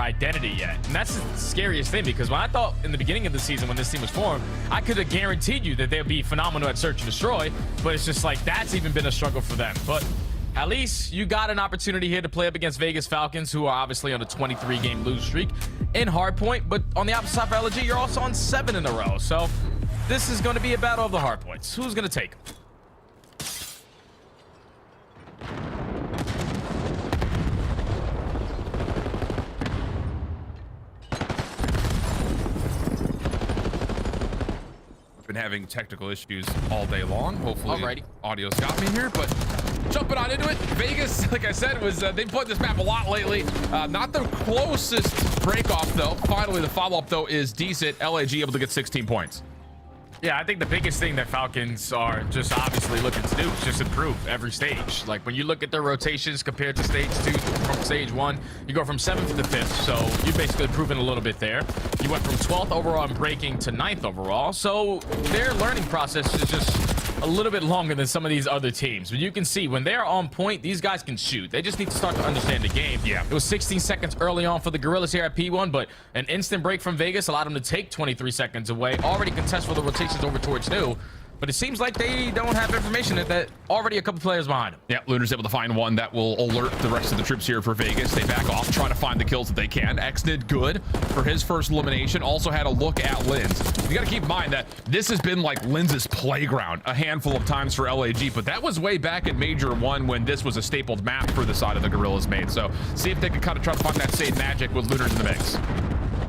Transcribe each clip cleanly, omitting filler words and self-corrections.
identity yet. And that's the scariest thing, because when I thought in the beginning of the season when this team was formed, I could have guaranteed you that they'd be phenomenal at search and destroy, but it's just like that's even been a struggle for them. But at least you got an opportunity here to play up against Vegas Falcons, who are obviously on a 23-game lose streak in Hardpoint. But on the opposite side of LG, you're also on 7 in a row. So this is going to be a battle of the Hardpoints. Who's going to take them? Been having technical issues all day long. Hopefully Alrighty. audio's got me here, but jumping on into it. Vegas, like I said, was they played this map a lot lately. Not the closest break off though. Finally, the follow-up though is decent. LAG able to get 16 points. Yeah, I think the biggest thing that Falcons are just obviously looking to do is just improve every stage. Like when you look at their rotations compared to stage 2 from stage 1, you go from 7th to 5th. So you basically improving a little bit there. You went from 12th overall and breaking to 9th overall. So their learning process is just a little bit longer than some of these other teams. But you can see when they're on point, these guys can shoot. They just need to start to understand the game. Yeah. It was 16 seconds early on for the Gorillas here at P1, but an instant break from Vegas allowed them to take 23 seconds away. Already contest for the rotations over towards new. But it seems like they don't have information that already a couple players behind them. Yeah, Lunar's able to find one that will alert the rest of the troops here for Vegas. They back off, try to find the kills that they can. X did good for his first elimination. Also had a look at Linz. You got to keep in mind that this has been like Linz's playground a handful of times for LAG, but that was way back in Major 1 when this was a stapled map for the side of the Gorillas made. So see if they can kind of try to find that same magic with Lunar in the mix.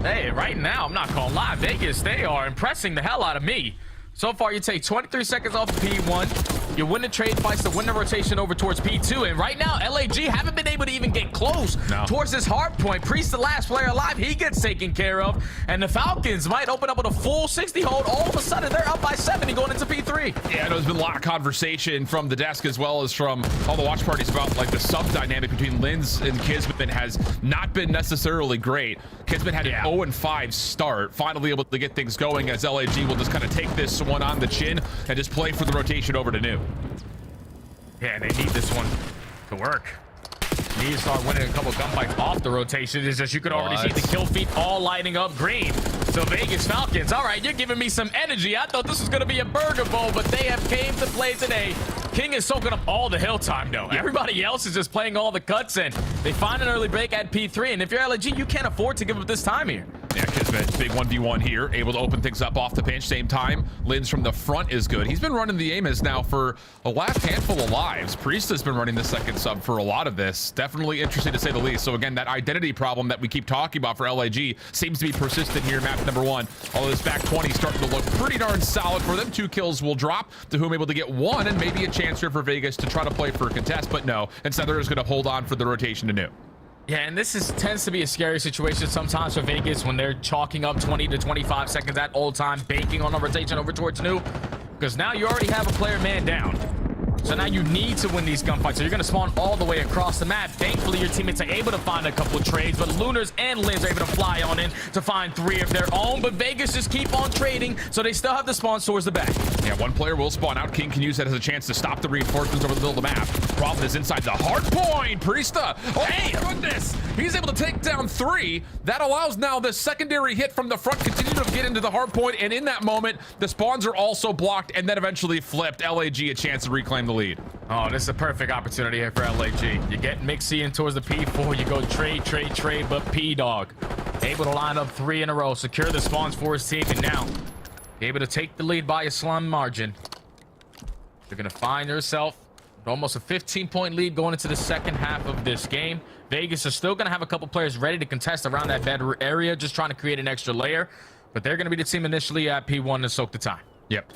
Hey, right now, I'm not gonna lie, Vegas, they are impressing the hell out of me. So far, you take 23 seconds off of P1. You win the trade fights to win the rotation over towards P2. And right now, LAG haven't been able to even get close towards this hard point. Priest, the last player alive, he gets taken care of. And the Falcons might open up with a full 60 hold. All of a sudden, they're up by 70 going into P3. Yeah, I know there's been a lot of conversation from the desk as well as from all the watch parties about like the sub dynamic between Linz and Kismet has not been necessarily great. Kismet had an 0-5 start, finally able to get things going as LAG will just kind of take this one on the chin and just play for the rotation over to new. Yeah, they need this one to work. Need to start winning a couple gunfights off the rotation. It's just you could already see the kill feed all lighting up green. So Vegas Falcons, all right, you're giving me some energy. I thought this was going to be a burger bowl, but they have came to play today. King is soaking up all the hill time, though. Everybody else is just playing all the cuts in. They find an early break at P3, and if you're LG, you can't afford to give up this time here. Yeah, Kismet, big 1v1 here, able to open things up off the pinch. Same time, Linz from the front is good. He's been running the Amos now for the last handful of lives. Priest has been running the second sub for a lot of this. Definitely interesting to say the least. So again, that identity problem that we keep talking about for LAG seems to be persistent here, map number 1. Although this back 20 starting to look pretty darn solid for them. 2 kills will drop to whom able to get 1 and maybe a chance here for Vegas to try to play for a contest, but no. Instead, they're just going to hold on for the rotation to new. Yeah, and this tends to be a scary situation sometimes for Vegas when they're chalking up 20 to 25 seconds at all time, banking on a rotation over towards new, because now you already have a player man down. So now you need to win these gunfights. So you're going to spawn all the way across the map. Thankfully, your teammates are able to find a couple of trades, but Lunars and Linz are able to fly on in to find 3 of their own. But Vegas just keep on trading, so they still have the spawns towards the back. Yeah, 1 player will spawn out. King can use that as a chance to stop the reinforcements over the middle of the map. Problem is inside the hard point. Priesta, oh goodness, he's able to take down 3. That allows now the secondary hit from the front continue to get into the hard point, and in that moment, the spawns are also blocked and then eventually flipped. LAG a chance to reclaim the lead. Oh, this is a perfect opportunity here for LAG. You get Mixie in towards the P4. You go trade, but P-Dog able to line up 3 in a row, secure the spawns for his team, and now able to take the lead by a slim margin. You're going to find yourself with almost a 15-point lead going into the second half of this game. Vegas is still going to have a couple players ready to contest around that bed area, just trying to create an extra layer, but they're going to be the team initially at P1 to soak the time. Yep.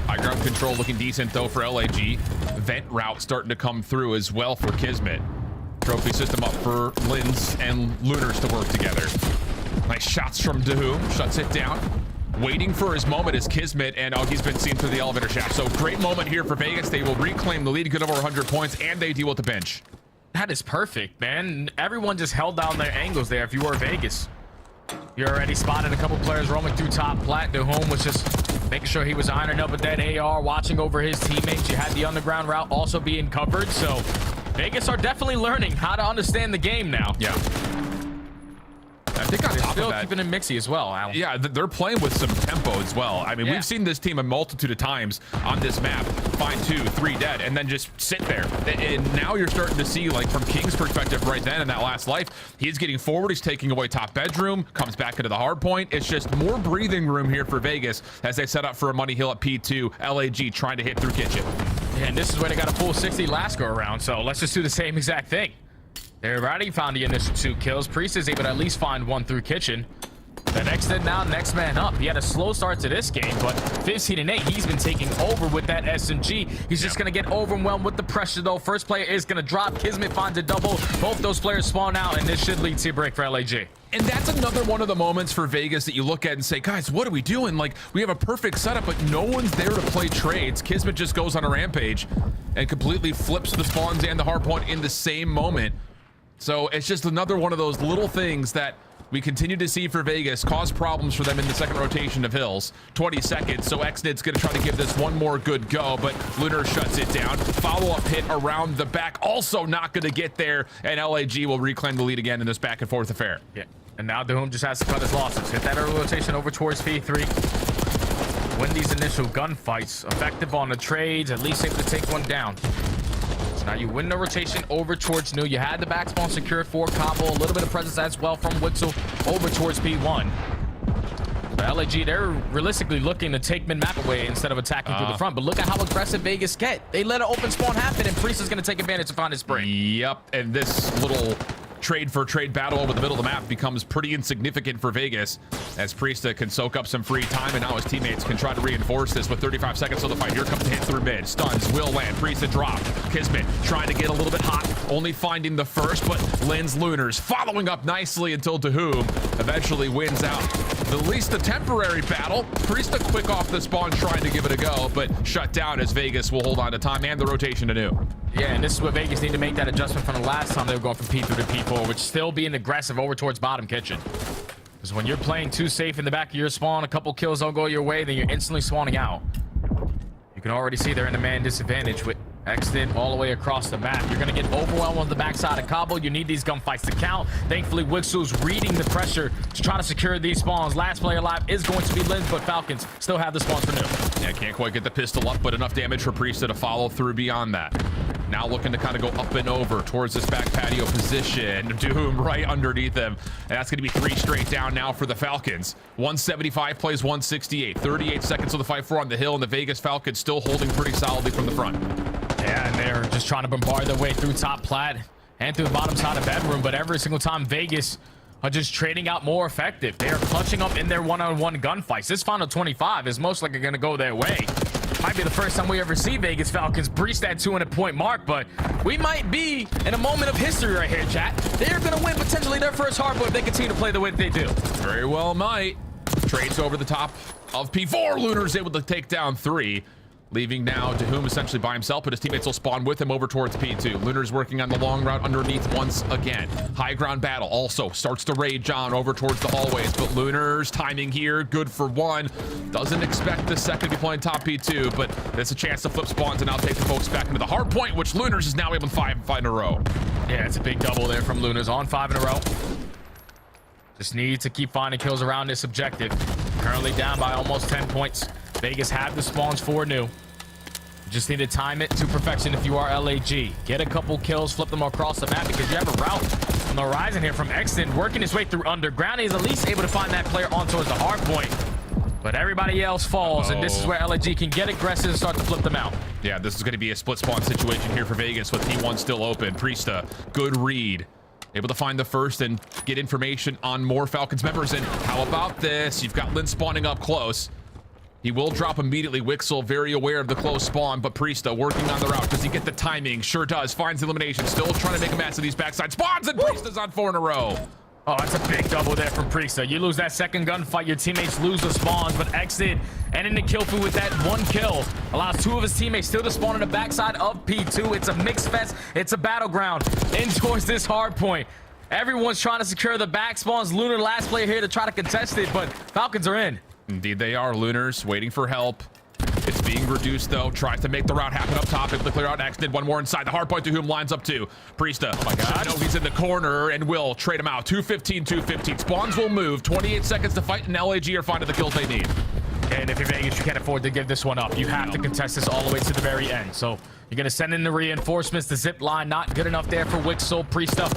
High ground control looking decent though for LAG. Vent route starting to come through as well for Kismet. Trophy system up for Linz and Lunars to work together. Nice shots from Dahum, shuts it down. Waiting for his moment is Kismet, and he's been seen through the elevator shaft. So great moment here for Vegas. They will reclaim the lead, good over 100 points, and they deal with the bench. That is perfect, man. Everyone just held down their angles there if you were Vegas. You already spotted a couple players roaming through top plat. Dahum was just making sure he was ironing up with that AR, watching over his teammates. You had the underground route also being covered, so Vegas are definitely learning how to understand the game now. Yeah. I think on top Still of that, keeping in Mixie as well, Alan. yeah, they're playing with some tempo as well. I mean, Yeah. we've seen this team a multitude of times on this map find 2, 3 dead and then just sit there. And now you're starting to see, like, from King's perspective right then in that last life, he's getting forward, he's taking away top bedroom, comes back into the hard point. It's just more breathing room here for Vegas as they set up for a money hill at P2. LAG trying to hit through kitchen. Yeah, and this is where they got a full 60 last go around, so let's just do the same exact thing. They've already found the initial 2 kills. Priest is able to at least find 1 through kitchen. The next in now, next man up. He had a slow start to this game, but 15-8, he's been taking over with that SMG. He's just going to get overwhelmed with the pressure, though. First player is going to drop. Kismet finds a double. Both those players spawn out, and this should lead to a break for LAG. And that's another one of the moments for Vegas that you look at and say, guys, what are we doing? Like, we have a perfect setup, but no one's there to play trades. Kismet just goes on a rampage and completely flips the spawns and the hard point in the same moment. So it's just another one of those little things that we continue to see for Vegas cause problems for them in the second rotation of hills. 20 seconds, so XNID's going to try to give this one more good go, but Lunar shuts it down. Follow-up hit around the back, also not going to get there, and LAG will reclaim the lead again in this back and forth affair. Yeah, and now Doom just has to cut his losses. Hit that early rotation over towards P3. Win these initial gunfights. Effective on the trades, at least able to take one down. Now you win the rotation over towards New. You had the back spawn secured for Cabo. A little bit of presence as well from Witzel over towards P1. But LAG, they're realistically looking to take mid-map away instead of attacking through the front. But look at how aggressive Vegas get. They let an open spawn happen, and Priest is going to take advantage to find his break. Yep, and this little trade for trade battle over the middle of the map becomes pretty insignificant for Vegas as Priesta can soak up some free time, and now his teammates can try to reinforce this with 35 seconds till the fight. Here comes the hit through mid. Stuns will land. Priesta dropped. Kismet trying to get a little bit hot, only finding the first, but Lynn's Lunars following up nicely until Dahum eventually wins out at least the temporary battle. Priesta quick off the spawn trying to give it a go, but shut down as Vegas will hold on to time and the rotation to New. Yeah, and this is what Vegas need to make that adjustment from the last time they were going from P3 to P4, which still being aggressive over towards bottom kitchen. Because when you're playing too safe in the back of your spawn, a couple kills don't go your way, then you're instantly spawning out. You can already see they're in a man disadvantage with Extend all the way across the map. You're going to get overwhelmed on the backside of Cabo. You need these gunfights to count. Thankfully, Wixel's reading the pressure to try to secure these spawns. Last player alive is going to be Lynn, but Falcons still have the spawns for New. Yeah, can't quite get the pistol up, but enough damage for Priesta to follow through beyond that. Now looking to kind of go up and over towards this back patio position. Doom right underneath him. And that's going to be 3 straight down now for the Falcons. 175 plays 168. 38 seconds of the fight for on the hill, and the Vegas Falcons still holding pretty solidly from the front. Yeah, and they're just trying to bombard their way through top plat and through the bottom side of bedroom, but every single time Vegas are just trading out more effective. They are clutching up in their one-on-one gunfights. This final 25 is most likely going to go their way. Might be the first time we ever see Vegas Falcons breach that 200-point mark, but we might be in a moment of history right here, chat. They're going to win potentially their first hardpoint if they continue to play the way that they do. Very well might. Trades over the top of P4. Lunar's able to take down 3. Leaving now Dahum essentially by himself, but his teammates will spawn with him over towards P2. Lunar's working on the long route underneath once again. High ground battle also starts to rage on over towards the hallways, but Lunar's timing here, good for 1. Doesn't expect the second to be playing top P2, but there's a chance to flip spawns and now take the folks back into the hard point, which Lunar's is now able to 5 in a row. Yeah, it's a big double there from Lunar's on 5 in a row. Just need to keep finding kills around this objective. Currently down by almost 10 points. Vegas have the spawns for New. You just need to time it to perfection if you are LAG. Get a couple kills, flip them across the map because you have a route on the horizon here from Exton working his way through underground. He's at least able to find that player on towards the hard point. But everybody else falls, and this is where LAG can get aggressive and start to flip them out. Yeah, this is going to be a split spawn situation here for Vegas with P1 still open. Priesta, good read. Able to find the first and get information on more Falcons members. And how about this? You've got Lynn spawning up close. He will drop immediately. Wixel very aware of the close spawn, but Priesta working on the route. Does he get the timing? Sure does. Finds the elimination. Still trying to make a mess of these backside spawns, and Priesta's on 4 in a row. Oh, that's a big double there from Priesta. You lose that second gunfight, your teammates lose the spawns, but Exit and in the kill food with that 1 kill allows 2 of his teammates still to spawn on the backside of P2. It's a mixed fest. It's a battleground in towards this hard point. Everyone's trying to secure the back spawns. Lunar last player here to try to contest it, but Falcons are in. Indeed they are. Lunars waiting for help. It's being reduced though. Tries to make the route happen up top. Able to clear out X. Did one more inside. The hard point to whom lines up to Priesta. Oh my god. No, he's in the corner and will trade him out. 215, 215. Spawns will move. 28 seconds to fight, and LAG are finding the kills they need. And if you're Vegas, you can't afford to give this one up. You have to contest this all the way to the very end. So you're going to send in the reinforcements. The zip line not good enough there for Wixel. Priesta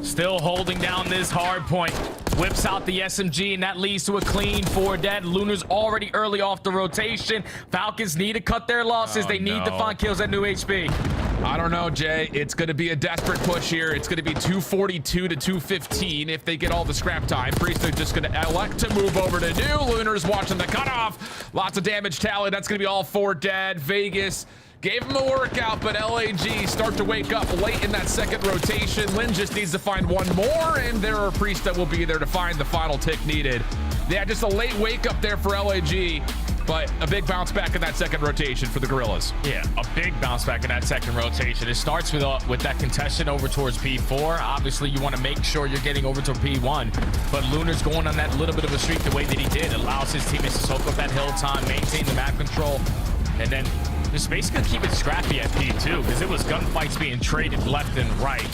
still holding down this hard point. Whips out the SMG, and that leads to a clean 4 dead. Lunar's already early off the rotation. Falcons need to cut their losses. They need to find kills at new HP. I don't know, Jay. It's going to be a desperate push here. It's going to be 242 to 215 if they get all the scrap time. Priesta just going to elect to move over to new. Lunar's watching the cutoff. Lots of damage tally. That's going to be all 4 dead. Vegas gave him a workout, but LAG start to wake up late in that second rotation. Lynn just needs to find one more, and there are priests that will be there to find the final tick needed. Yeah, just a late wake up there for LAG, but a big bounce back in that second rotation for the Gorillas. Yeah, a big bounce back in that second rotation. It starts with that contestant over towards P4. Obviously, you want to make sure you're getting over to P1, but Lunar's going on that little bit of a streak the way that he did. It allows his teammates to soak up that hill time, maintain the map control, and then just basically keep it scrappy at P2, because it was gunfights being traded left and right.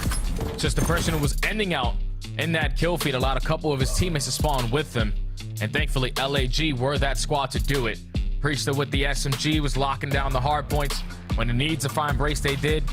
Just the person who was ending out in that kill feed allowed a couple of his teammates to spawn with them, and thankfully LAG were that squad to do it. Priesta with the SMG was locking down the hard points. When it needs a fine brace, they did.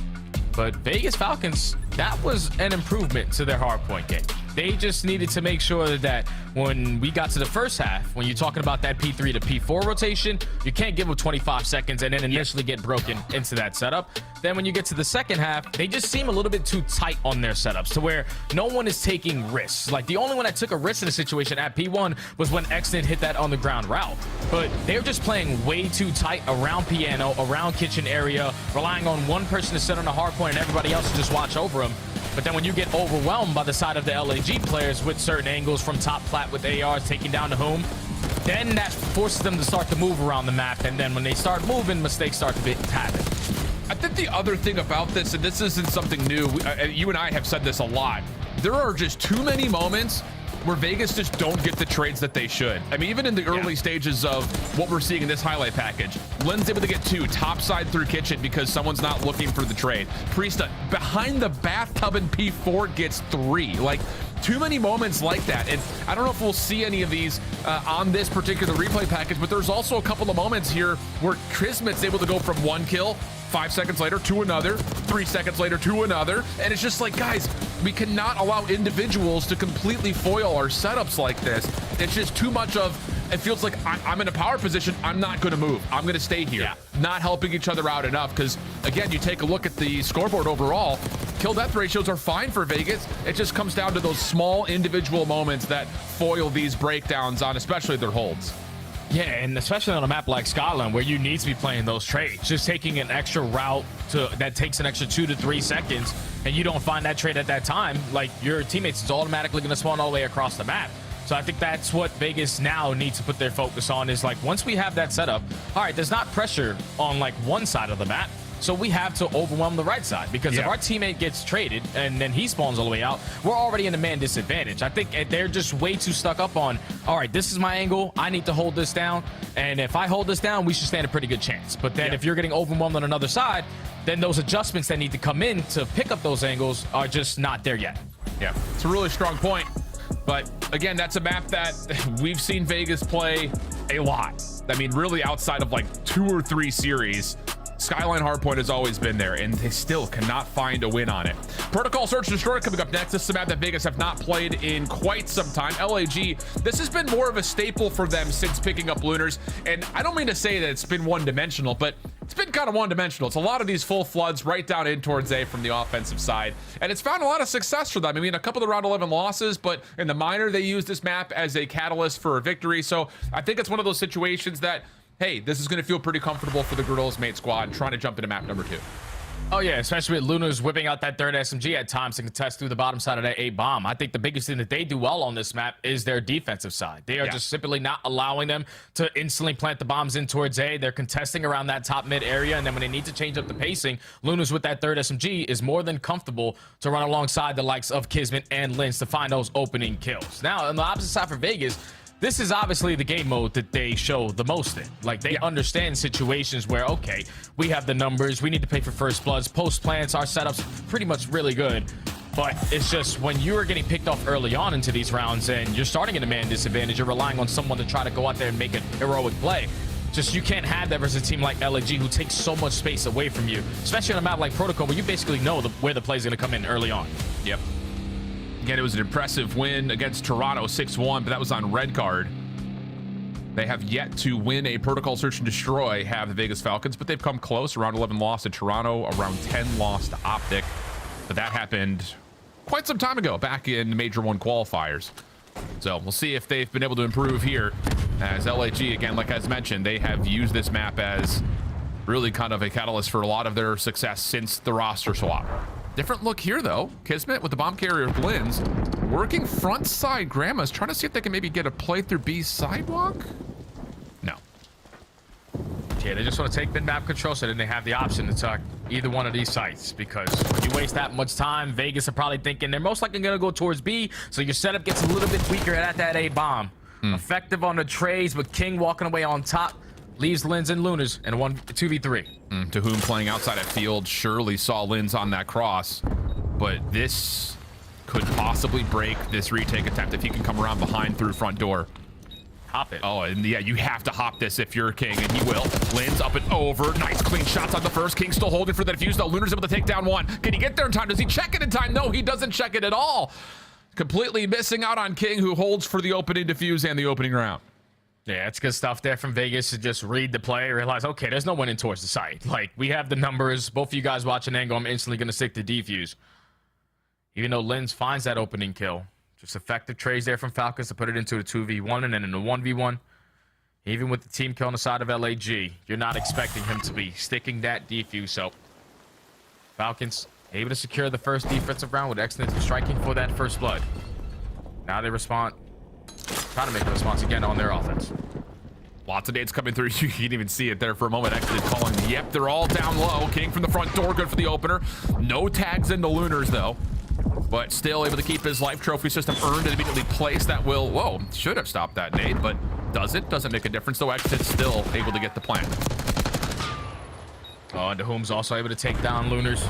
But Vegas Falcons, that was an improvement to their hard point game. They just needed to make sure that when we got to the first half, when you're talking about that P3 to P4 rotation, you can't give them 25 seconds and then initially get broken into that setup. Then when you get to the second half, they just seem a little bit too tight on their setups to where no one is taking risks. Like, the only one that took a risk in the situation at P1 was when Exton hit that on the ground route. But they're just playing way too tight around piano, around kitchen area, relying on one person to sit on a hard point and everybody else to just watch over them. But then when you get overwhelmed by the side of the LAG players with certain angles from top plat with ARs taking down the home, then that forces them to start to move around the map. And then when they start moving, mistakes start to happen. I think the other thing about this, and this isn't something new, you and I have said this a lot, there are just too many moments where Vegas just don't get the trades that they should. I mean, even in the early stages of what we're seeing in this highlight package, Lynn's able to get 2 topside through kitchen because someone's not looking for the trade. Priesta behind the bathtub in P4 gets 3. Like, too many moments like that. And I don't know if we'll see any of these on this particular replay package, but there's also a couple of moments here where Kismet's able to go from 1 kill, 5 seconds later to another, 3 seconds later to another. And it's just like, guys, we cannot allow individuals to completely foil our setups like this. It's just too much of, it feels like I'm in a power position. I'm not going to move. I'm going to stay here. Yeah. Not helping each other out enough. Because again, you take a look at the scoreboard overall, kill death ratios are fine for Vegas. It just comes down to those small individual moments that foil these breakdowns on especially their holds. Yeah, and especially on a map like Scotland where you need to be playing those trades. Just taking an extra route that takes an extra 2 to 3 seconds and you don't find that trade at that time, like, your teammates is automatically going to spawn all the way across the map. So I think that's what Vegas now needs to put their focus on, is like, once we have that setup, all right, there's not pressure on like one side of the map. So we have to overwhelm the right side, because if our teammate gets traded and then he spawns all the way out, we're already in a man disadvantage. I think they're just way too stuck up on, all right, this is my angle, I need to hold this down, and if I hold this down, we should stand a pretty good chance. But then if you're getting overwhelmed on another side, then those adjustments that need to come in to pick up those angles are just not there yet. Yeah, it's a really strong point. But again, that's a map that we've seen Vegas play a lot. I mean, really outside of like 2 or 3 series, Skyline Hardpoint has always been there, and they still cannot find a win on it. Protocol Search and Destroy coming up next. This is a map that Vegas have not played in quite some time. LAG, this has been more of a staple for them since picking up Lunars, and I don't mean to say that it's been one-dimensional, but it's been kind of one-dimensional. It's a lot of these full floods right down in towards A from the offensive side, and it's found a lot of success for them. I mean, a couple of the round 11 losses, but in the minor, they used this map as a catalyst for a victory. So I think it's one of those situations that, hey, this is going to feel pretty comfortable for the Gorillas mate squad trying to jump into map number 2. Oh, yeah, especially with Lunar's whipping out that third SMG at times to contest through the bottom side of that A bomb. I think the biggest thing that they do well on this map is their defensive side. They are just simply not allowing them to instantly plant the bombs in towards A. They're contesting around that top mid area, and then when they need to change up the pacing, Lunar's with that third SMG is more than comfortable to run alongside the likes of Kismet and Lynch to find those opening kills. Now, on the opposite side for Vegas, this is obviously the game mode that they show the most in. Like, they understand situations where, okay, we have the numbers, we need to pay for first bloods, post plants, our setup's pretty much really good. But it's just when you are getting picked off early on into these rounds and you're starting in a man disadvantage, you're relying on someone to try to go out there and make an heroic play. Just you can't have that versus a team like LAG who takes so much space away from you, especially on a map like Protocol where you basically know where the play is going to come in early on. Yep. Again, it was an impressive win against Toronto 6-1, but that was on red card. They have yet to win a Protocol Search and Destroy, have the Vegas Falcons, but they've come close. Around 11 lost to Toronto, around 10 lost to Optic. But that happened quite some time ago, back in Major 1 qualifiers. So we'll see if they've been able to improve here. As LAG, again, like I mentioned, they have used this map as really kind of a catalyst for a lot of their success since the roster swap. Different look here, though. Kismet with the bomb carrier Blins, working front side Grandma's, trying to see if they can maybe get a play through B sidewalk. No. Yeah, they just want to take mid-map control so then they have the option to tuck either one of these sites, because when you waste that much time, Vegas are probably thinking they're most likely going to go towards B, so your setup gets a little bit weaker at that A bomb. Effective on the trades, but King walking away on top leaves Lins and Lunars in a 2v3. To whom playing outside of field surely saw Lins on that cross, but this could possibly break this retake attempt if he can come around behind through front door. Hop it. Oh, and yeah, you have to hop this if you're King, and he will. Lins up and over. Nice clean shots on the first. King still holding for the defuse, though. Lunar's able to take down one. Can he get there in time? Does he check it in time? No, he doesn't check it at all. Completely missing out on King, who holds for the opening defuse and the opening round. Yeah, it's good stuff there from Vegas to just read the play, realize, okay, there's no winning towards the site. Like, we have the numbers. Both of you guys watching Angle, I'm instantly going to stick to defuse. Even though Lins finds that opening kill. Just effective trades there from Falcons to put it into a 2v1 and then in a 1v1. Even with the team kill on the side of LAG, you're not expecting him to be sticking that defuse. So, Falcons able to secure the first defensive round with excellent striking for that first blood. Now they respond. Trying to make a response again on their offense. Lots of nades coming through. You can't even see it there for a moment. Actually calling, yep, they're all down low. King from the front door, good for the opener. No tags into Lunars, though. But still able to keep his life trophy system earned and immediately placed. That will, whoa, should have stopped that nade, but doesn't make a difference, though. Exit's still able to get the plant. Oh, and Whom's also able to take down Lunars.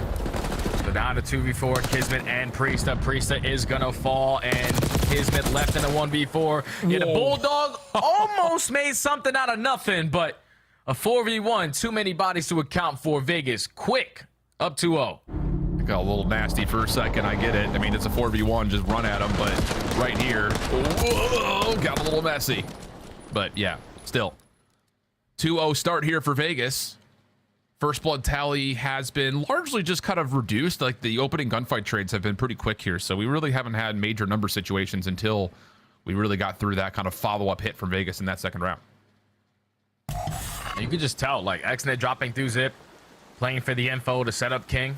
So down to 2v4, Kismet and Priesta. Priesta is gonna fall, and Kismet left in a 1v4. Yeah, the Bulldog almost made something out of nothing, but a 4v1, too many bodies to account for. Vegas, quick, up 2-0. Got a little nasty for a second, I get it. I mean, it's a 4v1, just run at him, but right here, whoa, got a little messy. But yeah, still. 2-0 start here for Vegas. First blood tally has been largely just kind of reduced. Like, the opening gunfight trades have been pretty quick here, so we really haven't had major number situations until we really got through that kind of follow-up hit from Vegas in that second round. You could just tell, like, XNet dropping through Zip, playing for the info to set up King.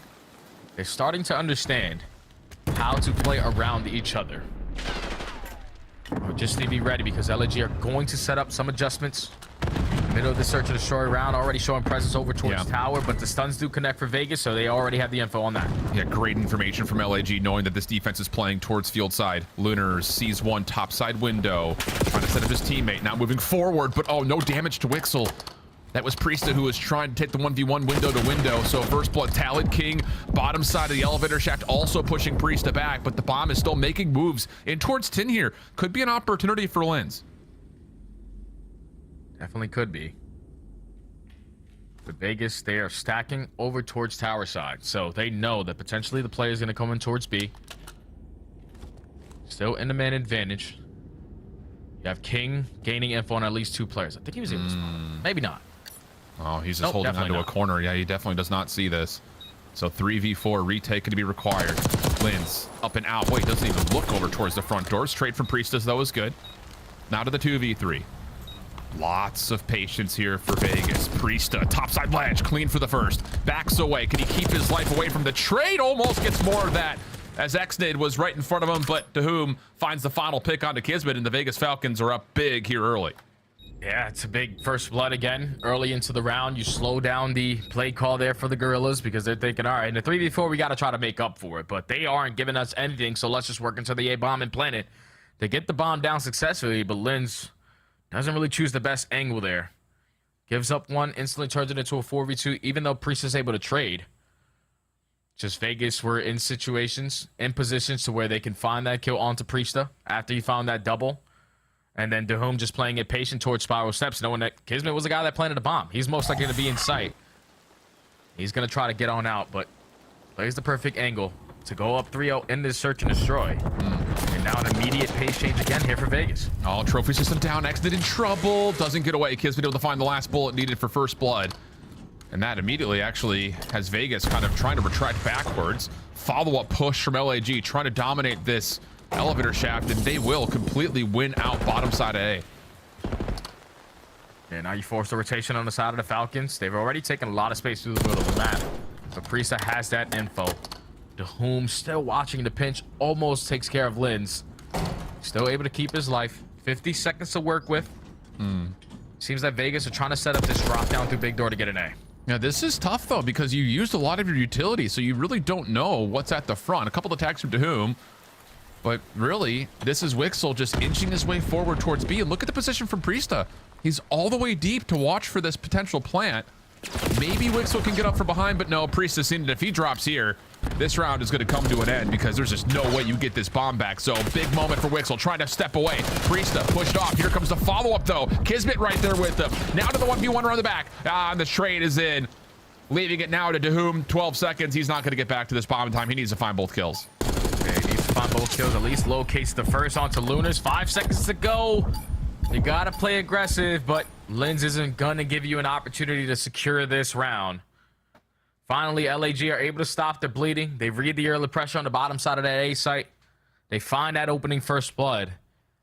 They're starting to understand how to play around each other. Just need to be ready, because LG are going to set up some adjustments. Middle of the search and destroy round, already showing presence over towards tower, but the stuns do connect for Vegas, so they already have the info on that. Yeah, great information from LAG, knowing that this defense is playing towards field side. Lunar sees one top side window, trying to set up his teammate, now moving forward, but oh, no damage to Wixel. That was Priesta, who was trying to take the 1v1 window to window. So first blood tallied. King, bottom side of the elevator shaft, also pushing Priesta back, but the bomb is still making moves in towards tin here. Could be an opportunity for Lins. Definitely could be. But Vegas, they are stacking over towards tower side, so they know that potentially the play is going to come in towards B. Still in the man advantage. You have King gaining info on at least two players. I think he was able to spawn. Maybe not. Oh, he's just holding onto a corner. Yeah, he definitely does not see this. So 3v4 retake going to be required. Lins up and out. Wait, doesn't even look over towards the front doors. Trade from Priestess, though, is good. Now to the 2v3. Lots of patience here for Vegas. Priesta, topside ledge, clean for the first. Backs away. Can he keep his life away from the trade? Almost gets more of that, as Xnade was right in front of him, but to whom finds the final pick onto Kismet, and the Vegas Falcons are up big here early. Yeah, it's a big first blood again. Early into the round, you slow down the play call there for the Gorillas, because they're thinking, all right, in the 3v4, we got to try to make up for it, but they aren't giving us anything, so let's just work into the A-bomb and plant it. They get the bomb down successfully, but Linz doesn't really choose the best angle there. Gives up one, instantly turns it into a 4v2, even though Priest is able to trade. Just Vegas were in situations, in positions to where they can find that kill onto Priesta after he found that double. And then Dahum just playing it patient towards Spiral Steps, knowing that Kismet was the guy that planted the bomb. He's most likely going to be in sight. He's going to try to get on out, but plays the perfect angle to go up 3-0 in this search and destroy. And now an immediate pace change again here for Vegas. Oh, trophy system down. Exit in trouble. Doesn't get away. Kismet able to find the last bullet needed for first blood. And that immediately actually has Vegas kind of trying to retract backwards. Follow-up push from LAG, trying to dominate this elevator shaft, and they will completely win out bottom side of A. And now you force the rotation on the side of the Falcons. They've already taken a lot of space through the middle of the map. But Priesta has that info. Dahum still watching the pinch, almost takes care of Linz. Still able to keep his life. 50 seconds to work with. Seems that Vegas are trying to set up this drop down through Big Door to get an A. Now this is tough though, because you used a lot of your utility, so you really don't know what's at the front. A couple of attacks from Dahum, but really this is Wixel just inching his way forward towards B. And look at the position from Priesta. He's all the way deep to watch for this potential plant. Maybe Wixel can get up from behind, but no, Priesta's seen it. If he drops here, this round is going to come to an end because there's just no way you get this bomb back. So big moment for Wixel, trying to step away. Priesta pushed off. Here comes the follow-up though. Kismet right there with them. Now to the 1v1 around the back. And the trade is in. Leaving it now to Dahum. 12 seconds. He's not going to get back to this bomb in time. He needs to find both kills. Okay, he needs to find both kills. At least locates the first onto Lunars. 5 seconds to go. You got to play aggressive, but Linz isn't going to give you an opportunity to secure this round. Finally, LAG are able to stop their bleeding. They read the early pressure on the bottom side of that A site. They find that opening first blood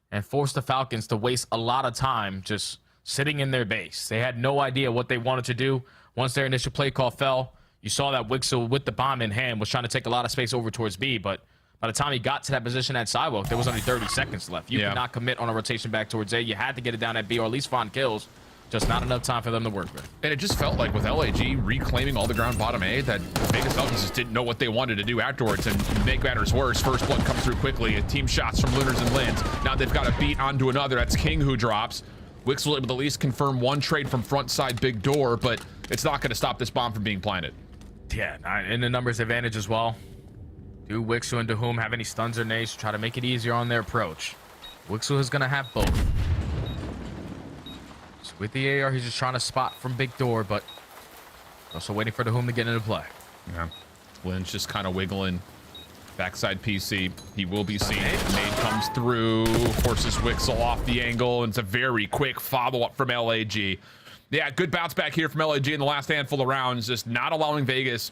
and force the Falcons to waste a lot of time just sitting in their base. They had no idea what they wanted to do. Once their initial play call fell, you saw that Wixel with the bomb in hand was trying to take a lot of space over towards B, but by the time he got to that position at Sidewalk, there was only 30 seconds left. You could not commit on a rotation back towards A. You had to get it down at B or at least find kills. Just not enough time for them to work with. And it just felt like with LAG reclaiming all the ground bottom A that Vegas Falcons just didn't know what they wanted to do afterwards. And make matters worse, first blood comes through quickly. Team shots from Lunars and Linz. Now they've got to beat onto another. That's King who drops. Wixel able to at least confirm one trade from front side Big Door, but it's not going to stop this bomb from being planted. Yeah, and the numbers advantage as well. Do Wixel and Dahum have any stuns or nades to try to make it easier on their approach? Wixel is going to have both. So with the AR, he's just trying to spot from Big Door, but also waiting for Dahum to get into play. Yeah, Lynn's just kind of wiggling. Backside PC, he will be seen. Nade comes through, forces Wixel off the angle, and it's a very quick follow-up from LAG. Yeah, good bounce back here from LAG in the last handful of rounds, just not allowing Vegas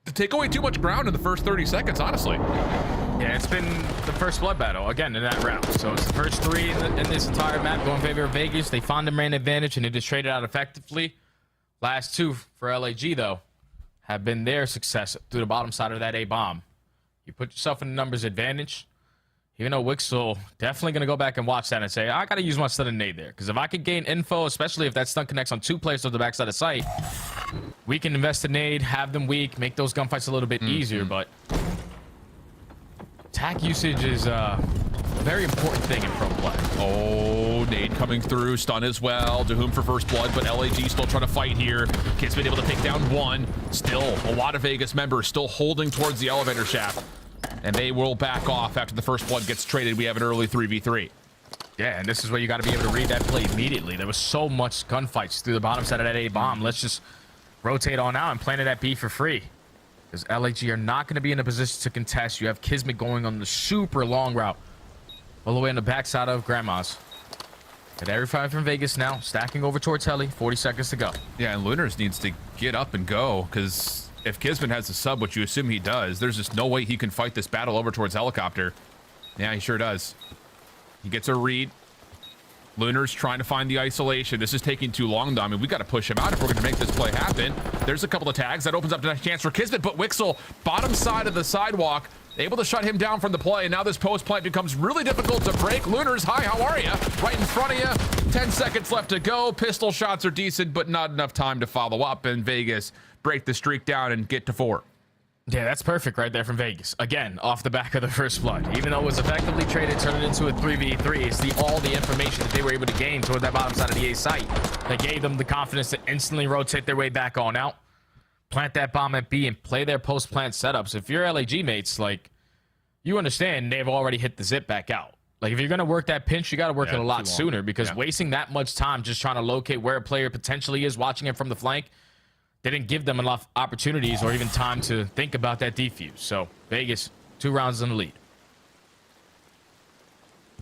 to take away too much ground in the first 30 seconds, honestly. Yeah, it's been the first blood battle, again, in that round. So it's the first three in this entire map going in favor of Vegas. They found the man advantage, and they just traded out effectively. Last two for LAG, though, have been their success through the bottom side of that A-bomb. You put yourself in the numbers advantage. Even though Wixel definitely going to go back and watch that and say, I got to use my stun and nade there. Because if I could gain info, especially if that stun connects on two players on the backside of sight, we can invest in nade, have them weak, make those gunfights a little bit easier. But attack usage is a very important thing in pro play. Oh, nade coming through, stun as well. Dahum for first blood, but LAG still trying to fight here. Kismet able to take down one. Still, a lot of Vegas members still holding towards the elevator shaft. And they will back off after the first blood gets traded. We have an early 3v3. Yeah, and this is where you got to be able to read that play immediately. There was so much gunfights through the bottom side of that A-bomb. Let's just rotate on out and plant it at B for free. Because LAG are not going to be in a position to contest. You have Kismet going on the super long route. All the way on the backside of Grandma's. Got every from Vegas now. Stacking over towards Heli. 40 seconds to go. Yeah, and Lunars needs to get up and go. Because if Kismet has a sub, which you assume he does, there's just no way he can fight this battle over towards helicopter. Yeah, he sure does. He gets a read. Lunars trying to find the isolation. This is taking too long, though. I mean, we got to push him out if we're going to make this play happen. There's a couple of tags. That opens up a chance for Kismet, but Wixel, bottom side of the sidewalk, able to shut him down from the play. And now this post plant becomes really difficult to break. Lunars, hi, how are you? Right in front of you. 10 seconds left to go. Pistol shots are decent, but not enough time to follow up. And Vegas break the streak down and get to 4. Yeah, that's perfect right there from Vegas. Again, off the back of the first blood. Even though it was effectively traded, turned it into a 3v3. It's all the information that they were able to gain toward that bottom side of the A site that gave them the confidence to instantly rotate their way back on out, plant that bomb at B, and play their post-plant setups. If you're LAG mates, like, you understand they've already hit the zip back out. Like, if you're going to work that pinch, you got to work it a lot sooner, because wasting that much time just trying to locate where a player potentially is, watching it from the flank, didn't give them enough opportunities or even time to think about that defuse. So Vegas, 2 rounds in the lead.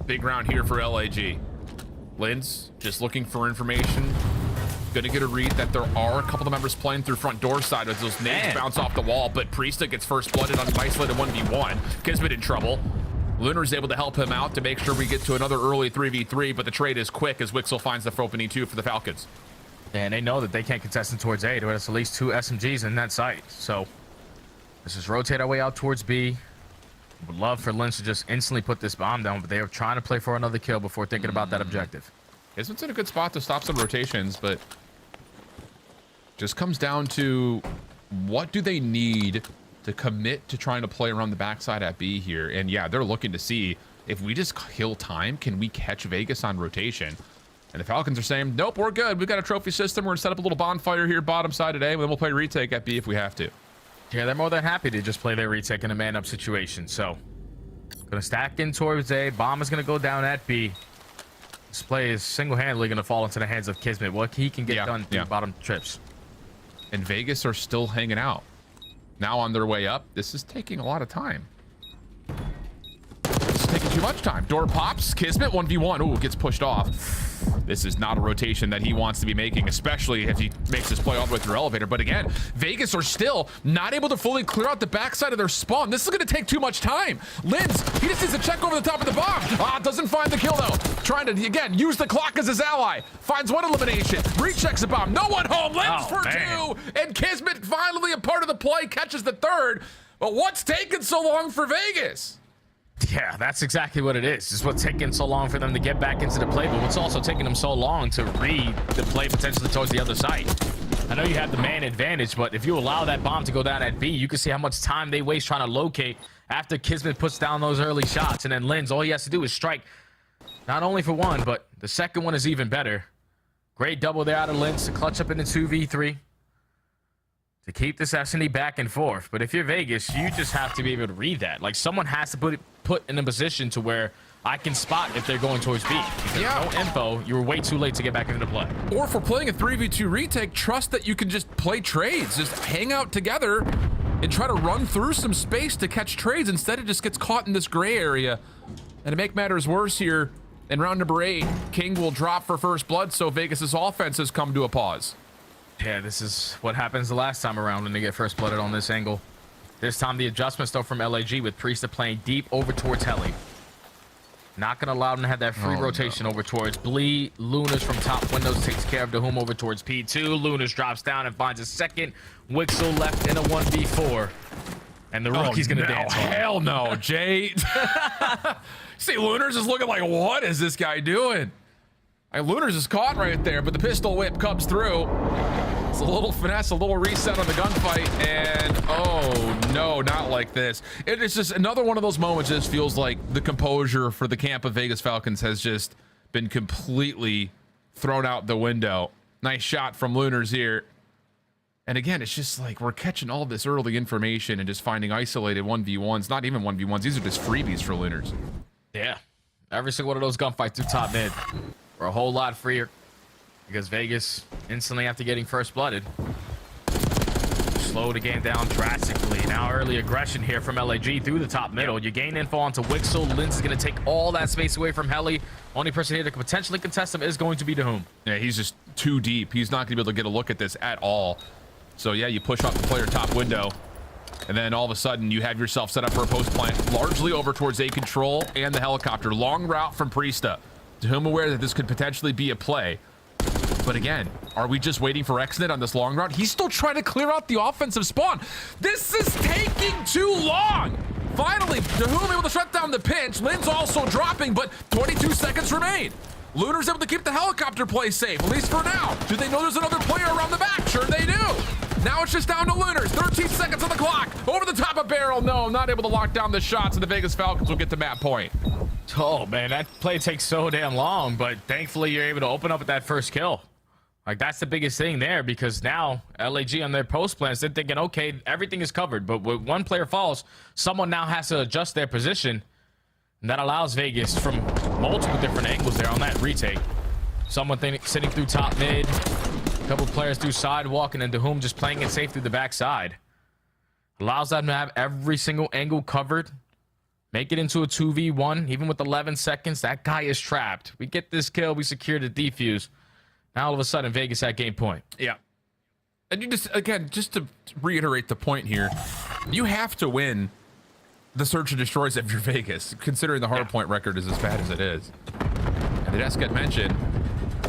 Big round here for LAG. Linz just looking for information. Gonna get a read that there are a couple of members playing through front door side as those nades bounce off the wall, but Priesta gets first blooded on an isolated 1v1. Kismet in trouble. Lunar's able to help him out to make sure we get to another early 3v3, but the trade is quick as Wixel finds the opening 2 for the Falcons. And they know that they can't contest in towards A. There's at least 2 SMGs in that site. So let's just rotate our way out towards B. Would love for Lynch to just instantly put this bomb down, but they are trying to play for another kill before thinking about that objective. Kismet's in a good spot to stop some rotations, but just comes down to what do they need to commit to trying to play around the backside at B here. And yeah, they're looking to see if we just kill time, can we catch Vegas on rotation? And the Falcons are saying, nope, we're good. We've got a trophy system. We're going to set up a little bonfire here bottom side today, and then we'll play retake at B if we have to. Yeah, they're more than happy to just play their retake in a man-up situation. So, going to stack in towards A. Bomb is going to go down at B. This play is single-handedly going to fall into the hands of Kismet. What he can get done through bottom trips. And Vegas are still hanging out. Now on their way up. This is taking a lot of time. This is taking too much time. Door pops. Kismet 1v1. Ooh, gets pushed off. This is not a rotation that he wants to be making, especially if he makes this play all the way through elevator. But again, Vegas are still not able to fully clear out the backside of their spawn. This is going to take too much time. Linz, he just needs to check over the top of the bomb. Doesn't find the kill though. Trying to, again, use the clock as his ally. Finds one elimination. Rechecks the bomb. No one home. Linz for 2. And Kismet finally a part of the play, catches the 3rd. But what's taking so long for Vegas? Yeah, that's exactly what it is. It's what's taking so long for them to get back into the play, but what's also taking them so long to read the play potentially towards the other side. I know you have the man advantage, but if you allow that bomb to go down at B, you can see how much time they waste trying to locate after Kismet puts down those early shots. And then Linz, all he has to do is strike not only for 1, but the second one is even better. Great double there out of Linz to clutch up in the 2v3 to keep this S&D back and forth. But if you're Vegas, you just have to be able to read that. Like, someone has to put in a position to where I can spot if they're going towards B. Because no info, you were way too late to get back into the play. Or if we're playing a 3v2 retake, trust that you can just play trades. Just hang out together and try to run through some space to catch trades. Instead, it just gets caught in this gray area. And to make matters worse here, in round number 8, King will drop for first blood, so Vegas's offense has come to a pause. Yeah, this is what happens the last time around when they get first blooded on this angle. This time the adjustments though from LAG with Priesta playing deep over towards Heli. Not going to allow them to have that free rotation over towards Blee. Lunas from top windows takes care of the Doom over towards P2. Lunas drops down and finds a second. Wixel left in a 1v4. And the rookie's going to dance. Hell no, Jay. See, Lunars is looking like, what is this guy doing? Lunars is caught right there, but the pistol whip comes through. It's a little finesse, a little reset on the gunfight, and oh no, not like this. It is just another one of those moments that just feels like the composure for the camp of Vegas Falcons has just been completely thrown out the window. Nice shot from Lunars here. And again, it's just like we're catching all this early information and just finding isolated 1v1s, not even 1v1s. These are just freebies for Lunars. Yeah, every single one of those gunfights through top mid were a whole lot freer because Vegas instantly after getting first blooded slowed the game down drastically. Now early aggression here from LAG through the top middle. You gain info onto Wixel. Linz is going to take all that space away from Heli. Only person here that could potentially contest him is going to be Dahum. Yeah, he's just too deep. He's not going to be able to get a look at this at all. So yeah, you push off the player top window, and then all of a sudden you have yourself set up for a post plant, largely over towards A control and the helicopter. Long route from Priesta. Dahum aware that this could potentially be a play. But again, are we just waiting for Exnet on this long route? He's still trying to clear out the offensive spawn. This is taking too long. Finally, Dahum able to shut down the pinch. Linz also dropping, but 22 seconds remain. Lunar's able to keep the helicopter play safe, at least for now. Do they know there's another player around the back? Sure they do. Now it's just down to Lunars. 13 seconds on the clock. Over the top of barrel. No, not able to lock down the shots, and the Vegas Falcons will get the map point. Oh, man, that play takes so damn long, but thankfully you're able to open up with that first kill. Like, that's the biggest thing there, because now LAG on their post plans, they're thinking, okay, everything is covered, but when one player falls, someone now has to adjust their position, and that allows Vegas from multiple different angles there on that retake. Someone sitting through top mid, a couple players through sidewalk, and then DeHoom just playing it safe through the backside. Allows them to have every single angle covered. Make it into a 2v1, even with 11 seconds. That guy is trapped. We get this kill. We secure the defuse. Now, all of a sudden, Vegas at game point. Yeah. And you just, again, just to reiterate the point here, you have to win the search and destroys if you're Vegas, considering the hardpoint record is as bad as it is. And the desk had mentioned,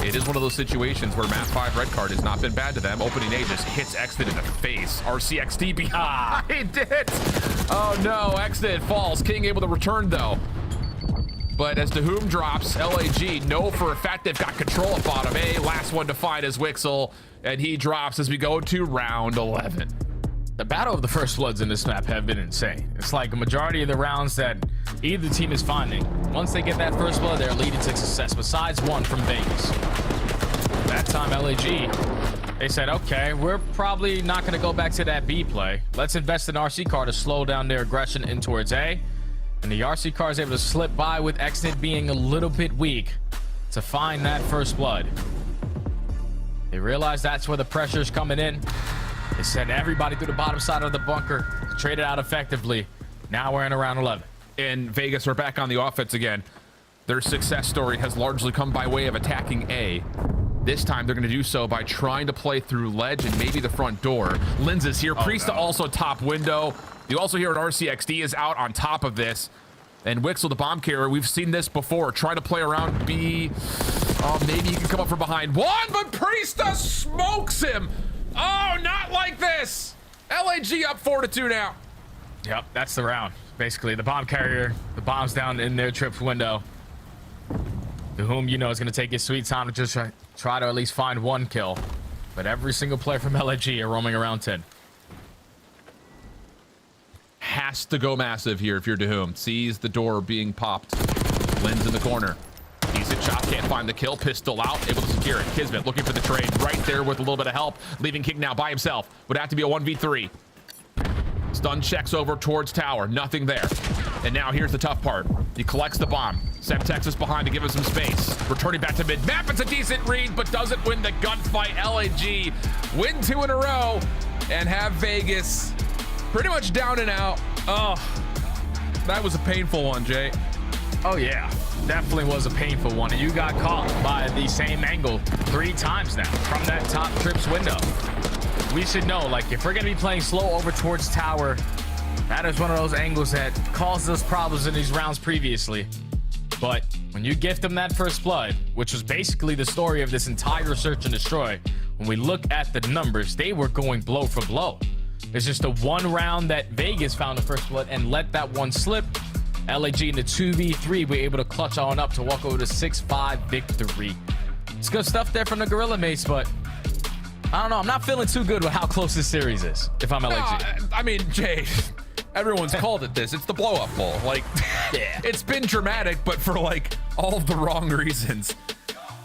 it is one of those situations where map 5 red card has not been bad to them. Opening A just hits Exit in the face. RCXD behind it. Oh no, Exit falls. King able to return though. But as DeHoom drops, LAG know for a fact they've got control at bottom A. Last one to find is Wixel, and he drops as we go to round 11. The battle of the first bloods in this map have been insane. It's like a majority of the rounds that either team is finding. Once they get that first blood, they're leading to success, besides one from Vegas. That time, LAG, they said, okay, we're probably not going to go back to that B play. Let's invest in RC car to slow down their aggression in towards A. And the RC car is able to slip by with Exit being a little bit weak to find that first blood. They realize that's where the pressure is coming in. They sent everybody through the bottom side of the bunker, traded out effectively. Now we're in around 11. And Vegas are back on the offense again. Their success story has largely come by way of attacking A. This time they're going to do so by trying to play through ledge and maybe the front door. Linz is here. Priesta also top window. You also hear an RCXD is out on top of this. And Wixel, the bomb carrier, we've seen this before. Trying to play around B. Oh, maybe he can come up from behind one, but Priesta smokes him. Oh, not like this. LAG up 4-2 now. Yep, that's the round. Basically, the bomb carrier, the bomb's down in their trip window. DeHoom, you know, is going to take his sweet time to just try to at least find one kill. But every single player from LAG are roaming around 10. Has to go massive here if you're DeHoom. Sees the door being popped. Lynn's in the corner. Decent shot, can't find the kill. Pistol out, able to secure it. Kismet looking for the trade right there with a little bit of help. Leaving King now by himself. Would have to be a 1v3. Stun checks over towards tower. Nothing there. And now here's the tough part. He collects the bomb. Semtex is behind to give him some space. Returning back to mid-map. It's a decent read, but doesn't win the gunfight. LAG win 2 in a row and have Vegas pretty much down and out. Oh, that was a painful one, Jay. Oh, yeah. Definitely was a painful one. And you got caught by the same angle 3 times now from that top trips window. We should know, like, if we're going to be playing slow over towards tower, that is one of those angles that caused us problems in these rounds previously. But when you gift them that first blood, which was basically the story of this entire search and destroy, when we look at the numbers, they were going blow for blow. It's just the one round that Vegas found the first blood and let that one slip. LAG in the 2v3 were able to clutch on up to walk over to 6-5 victory. It's good stuff there from the Gorilla mates, but I don't know. I'm not feeling too good with how close this series is, if I'm LAG. I mean, Jay, everyone's called it this. It's the blow-up bowl. Like, yeah. It's been dramatic, but for, like, all of the wrong reasons.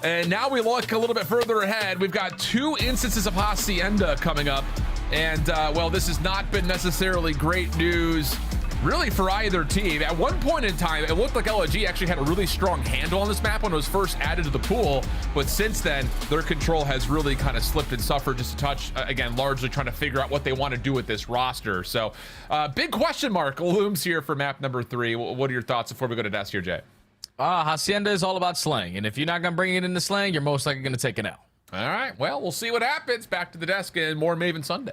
And now we look a little bit further ahead. We've got 2 instances of Hacienda coming up. And, well, this has not been necessarily great news, really, for either team. At one point in time, it looked like LG actually had a really strong handle on this map when it was first added to the pool. But since then, their control has really kind of slipped and suffered just a touch. Again, largely trying to figure out what they want to do with this roster. So, big question mark looms here for map number 3. What are your thoughts before we go to desk here, Jay? Hacienda is all about slaying. And if you're not going to bring it into slaying, you're most likely going to take an L. All right, well, we'll see what happens. Back to the desk and more Maven Sunday.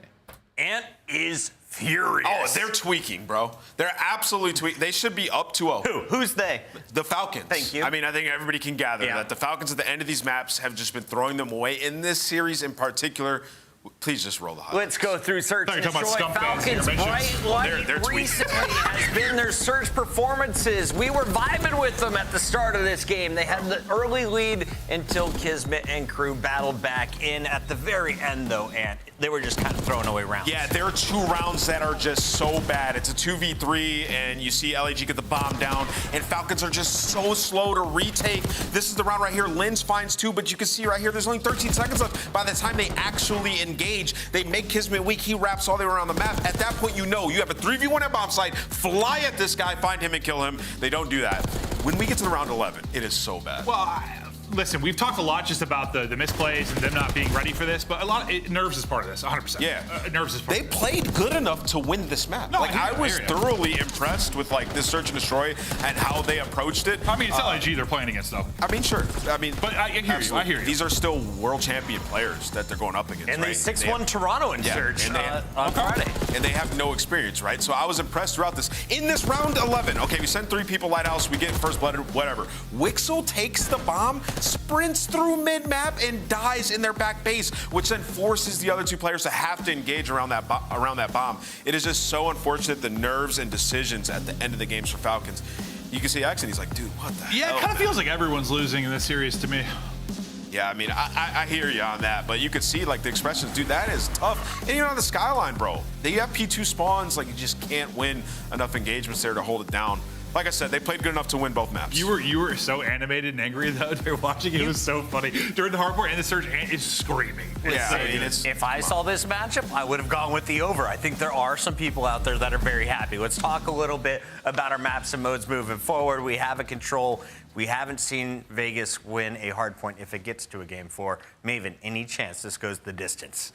Ant is furious. Oh, they're tweaking, bro. They're absolutely tweaking. They should be up 2-0. Who's they? The Falcons. Thank you. I mean, I think everybody can gather that the Falcons at the end of these maps have just been throwing them away. In this series in particular, Please just roll the highlights. Let's go through search and You're talking destroy. about scum fans here, Falcons' mentions. bright light They're tweeting. recently has been their search performances. We were vibing with them at the start of this game. They had the early lead until Kismet and crew battled back in at the very end, though, and they were just kind of throwing away rounds. Yeah, there are 2 rounds that are just so bad. It's a 2v3, and you see LAG get the bomb down, and Falcons are just so slow to retake. This is the round right here. Linz finds 2, but you can see right here, there's only 13 seconds left. By the time they actually engage, they make Kismet weak. He wraps all the way around the map. At that point, you know you have a 3v1 at bomb site, fly at this guy, find him and kill him. They don't do that. When we get to the round 11, it is so bad. Well, listen, we've talked a lot just about the misplays and them not being ready for this, but nerves is part of this, 100%. Yeah. Nerves is part They of this. played good enough to win this map. No, like, I I hear was you. thoroughly impressed with like this search and destroy and how they approached it. I mean, it's LIG they're playing against, though. I mean, sure. I mean, But I hear you, absolutely. I hear you. These are still world champion players that they're going up against, And right? they 6-1 Toronto in Yeah, search and they- on Friday. and they have no experience, right? So I was impressed throughout this. In this round 11, okay, we send 3 people Lighthouse, we get first blood, whatever. Wixel takes the bomb, sprints through mid-map, and dies in their back base, which then forces the other 2 players to have to engage around that bomb. It is just so unfortunate, the nerves and decisions at the end of the games for Falcons. You can see X, and he's like, dude, what the hell? Yeah, it kind of man? feels like everyone's losing in this series to me. Yeah, I mean, I hear you on that, but you could see, like, the expressions, dude, that is tough. And you're on the skyline, bro. They have P2 spawns, like, you just can't win enough engagements there to hold it down. Like I said, they played good enough to win both maps. You were so animated and angry though during watching it. It was so funny during the hardcore and the search. And it's screaming. Yeah, I mean, it's If I saw this matchup, I would have gone with the over. I think there are some people out there that are very happy. Let's talk a little bit about our maps and modes moving forward. We have a control. We haven't seen Vegas win a hard point if it gets to a game 4. Maven, any chance this goes the distance?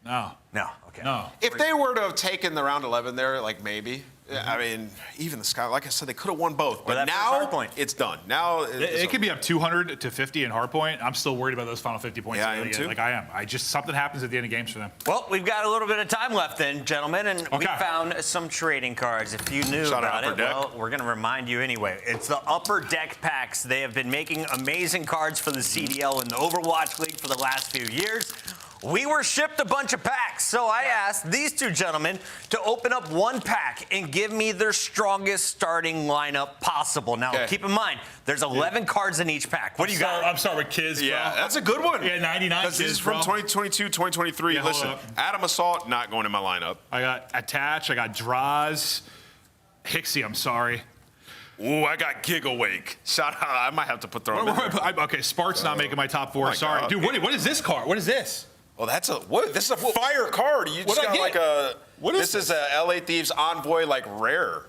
No. No. Okay. No. if they were to have taken the round 11 there, like, maybe. I mean, even the sky, like I said, they could have won both. But that first now, hard point. it's done. Now, It could be up 200 to 50 in hardpoint. I'm still worried about those final 50 points. Yeah, I am too. Like I am. Something happens at the end of games for them. Well, we've got a little bit of time left then, gentlemen, and we Okay. found some trading cards. If you knew Shout out about it, Upper Deck. well, we're going to remind you anyway. It's the Upper Deck packs. They have been making amazing cards for the CDL and the Overwatch League for the last few years. We were shipped a bunch of packs, so I asked these 2 gentlemen to open up 1 pack and give me their strongest starting lineup possible. Now, Okay. keep in mind, there's 11 cards in each pack. What do you got? I'm starting with Kiz. yeah, bro. that's a good one. Yeah, 99 Because this is from bro. 2022, 2023. Yeah, hold Listen, up. Adam Assault, not going in my lineup. I got Attach. I got Draws. Hixie, I'm sorry. Ooh, I got Gigawake. Shout out. I might have to put throw him in there. Okay, Spark's not making my top 4. my Sorry. God. Dude, what is this card? What is this? Well, that's what? This is a fire card. You What just did I got like get? a. What is this? Is a LA Thieves Envoy like rare.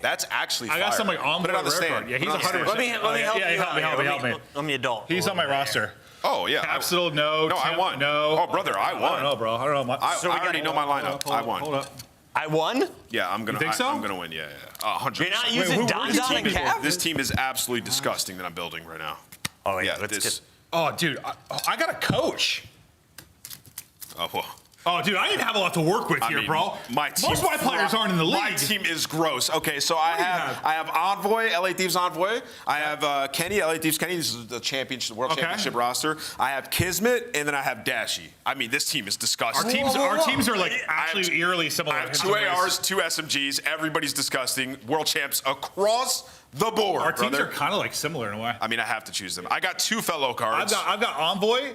That's actually fire. I got some like Put it on the rare stand. card. Yeah, Put he's it on the 100%. stand. Let me help Yeah, you help out me, here. help me. Let me adult. He's on my roster. Oh yeah. Capsule, no. No, I Temp, won. No. Oh, brother, I won. I don't know, bro. I don't know. I already know my lineup. I won. Hold up. I won? Yeah, I'm gonna. You think so? I'm gonna win. Yeah, 100%. You're not using Don Don and Cav? This team is absolutely disgusting that I'm building right now. Oh, Yeah, let's this. get- Oh, dude, I got a coach. Oh, well. Oh, dude, I didn't have a lot to work with I here, mean, bro. my team, Most of my players aren't in the league. My team is gross. Okay, so I do you have have? I have Envoy, LA Thieves Envoy. I have Kenny, LA Thieves Kenny. This is the championship, world Okay. championship roster. I have Kismet, and then I have Dashy. I mean, this team is disgusting. Our teams are like I have actually eerily similar. I have in 2 some ways. ARs, 2 SMGs. Everybody's disgusting. World champs across the board. Our teams brother. are kind of like similar in a way. I mean, I have to choose them. I got 2 fellow cards. I've got Envoy.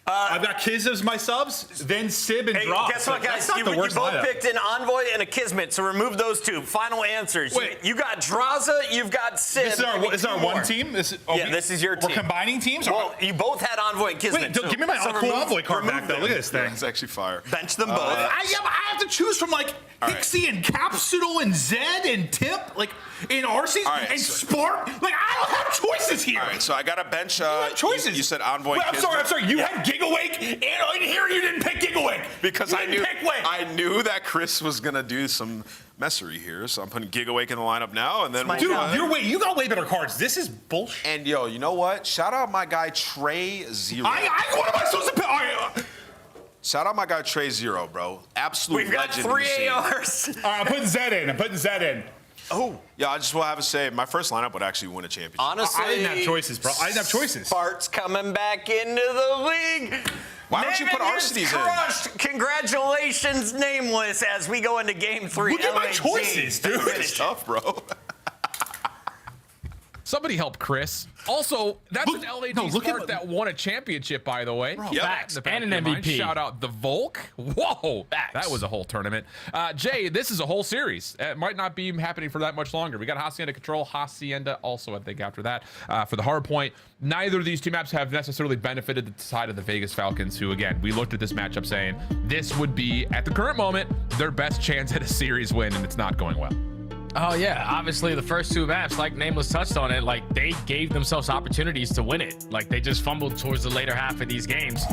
I've got Kiz as my subs, then Sib and Hey, Drop. guess what, guys? That's not You the both worst lineup. picked an Envoy and a Kismet, so remove those 2. Final answers. Wait. You got Draza, you've got Sib. This is our, and this is our two one more. team? This is your team. We're combining teams? Well, you both had Envoy and Kismet. Wait, give me my so cool remove- Envoy card remove back, though. them. Look at this thing. It's actually fire. Bench them both. I have to choose from like All right. Hixie and Capsule and Zed and Tip, like in Arceus All right, and so- Spark. Like I don't have choices here. All right, so I got a bench. You had choices. You said Envoy. Wait, I'm Kismet. sorry. You had Gigawake, and in here you didn't pick Gigawake Because you I didn't knew pick Wake. I knew that Chris was gonna do some messery here, so I'm putting Gigawake in the lineup now, and then Dude, we'll you got way better cards. This is bullshit. and yo, you know what? Shout out my guy Trey Zero. What am I supposed to pick? All right, Shout out my guy Trey Zero, bro. Absolute We've got legend. in the 3 scene. ARs. I'm putting Zed in. Oh, yeah, I just will have to say, my first lineup would actually win a championship. Honestly, I didn't have choices, bro. I didn't have choices. Spart's coming back into the league. Why don't you put Arsenes in? Crushed. Congratulations, Nameless, as we go into game 3. Look at my LAG. choices, dude. It's tough, bro. Somebody help Chris. Also, that's an LAG look at Spark that won a championship, by the way. Yep. Facts. The And an back of your mind. MVP. Shout out the Volk. Whoa, Facts. that was a whole tournament. Jay, this is a whole series. It might not be happening for that much longer. We got Hacienda Control, Hacienda also, I think, after that. For the hard point, neither of these two maps have necessarily benefited the side of the Vegas Falcons, who, again, we looked at this matchup saying this would be, at the current moment, their best chance at a series win, and it's not going well. Oh yeah, obviously the first 2 maps, like Nameless touched on it, like they gave themselves opportunities to win it. Like they just fumbled towards the later half of these games.